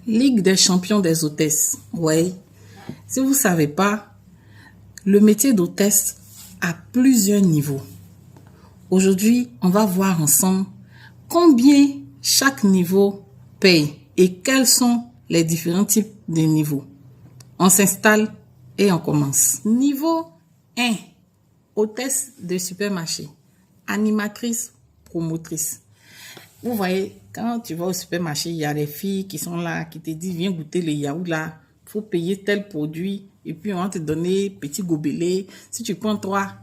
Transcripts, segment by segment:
Ligue des champions des hôtesses. Ouais. Si vous ne savez pas, le métier d'hôtesse a plusieurs niveaux. Aujourd'hui, on va voir ensemble combien chaque niveau paye et quels sont les différents types de niveaux. On s'installe et on commence. Niveau 1, hôtesse de supermarché, animatrice, promotrice. Vous voyez, quand tu vas au supermarché, il y a des filles qui sont là, qui te disent, viens goûter le yaourt là, il faut payer tel produit, et puis on va te donner petit gobelet. Si tu prends 3,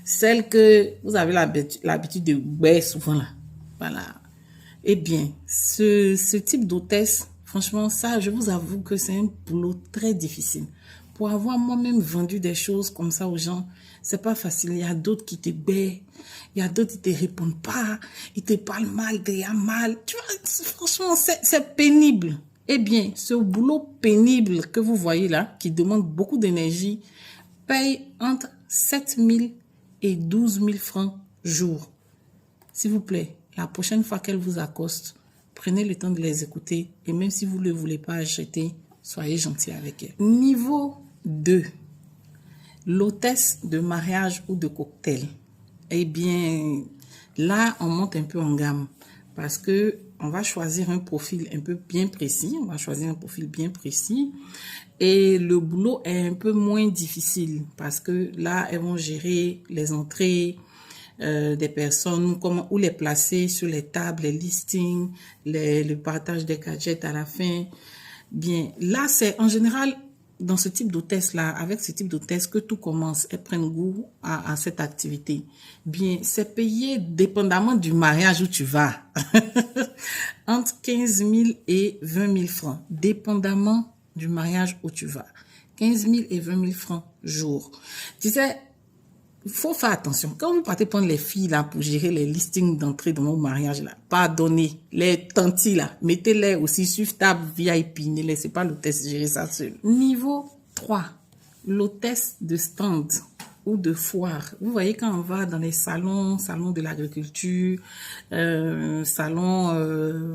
celle que vous avez l'habitude de boire souvent là, voilà. Eh bien, ce type d'hôtesse, franchement, ça, je vous avoue que c'est un boulot très difficile. Pour avoir moi-même vendu des choses comme ça aux gens, c'est pas facile. Il y a d'autres qui te baissent, il y a d'autres qui te répondent pas, ils te parlent mal, derrière mal. Tu vois, franchement, c'est pénible. Eh bien, ce boulot pénible que vous voyez là, qui demande beaucoup d'énergie, paye entre 7 000 et 12 000 francs jour. S'il vous plaît, la prochaine fois qu'elle vous accoste, prenez le temps de les écouter et même si vous ne le voulez pas acheter, soyez gentil avec elle. Niveau 2, l'hôtesse de mariage ou de cocktail. Eh bien, là, on monte un peu en gamme parce que on va choisir un profil un peu bien précis. On va choisir un profil bien précis et le boulot est un peu moins difficile parce que là, elles vont gérer les entrées, des personnes, comment, où les placer sur les tables, les listings, le partage des gadgets à la fin. Bien, là, c'est en général dans ce type d'hôtesse-là, avec ce type d'hôtesse que tout commence, elles prennent goût à cette activité. Bien, c'est payé dépendamment du mariage où tu vas. Entre 15 000 et 20 000 francs, dépendamment du mariage où tu vas. 15 000 et 20 000 francs jour. Tu sais, il faut faire attention. Quand vous partez prendre les filles là pour gérer les listings d'entrée dans vos mariages là, pardonnez, les tantis là, mettez-les aussi sur table VIP, ne laissez pas l'hôtesse gérer ça seule. Niveau 3, l'hôtesse de stand ou de foire. Vous voyez quand on va dans les salons de l'agriculture,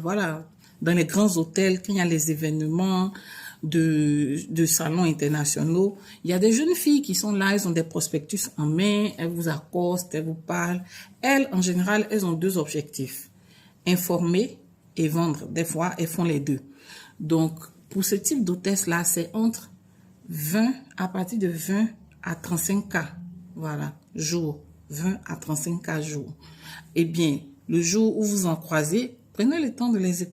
voilà, dans les grands hôtels, quand il y a les événements de salons internationaux, il y a des jeunes filles qui sont là, elles ont des prospectus en main, elles vous accostent, elles vous parlent. Elles, en général, elles ont 2 objectifs. Informer et vendre. Des fois, elles font les 2. Donc, pour ce type d'hôtesse-là, c'est à partir de 20 à 35 cas. Voilà, jour. 20 à 35 cas jour. Eh bien, le jour où vous en croisez, prenez le temps de les écouter.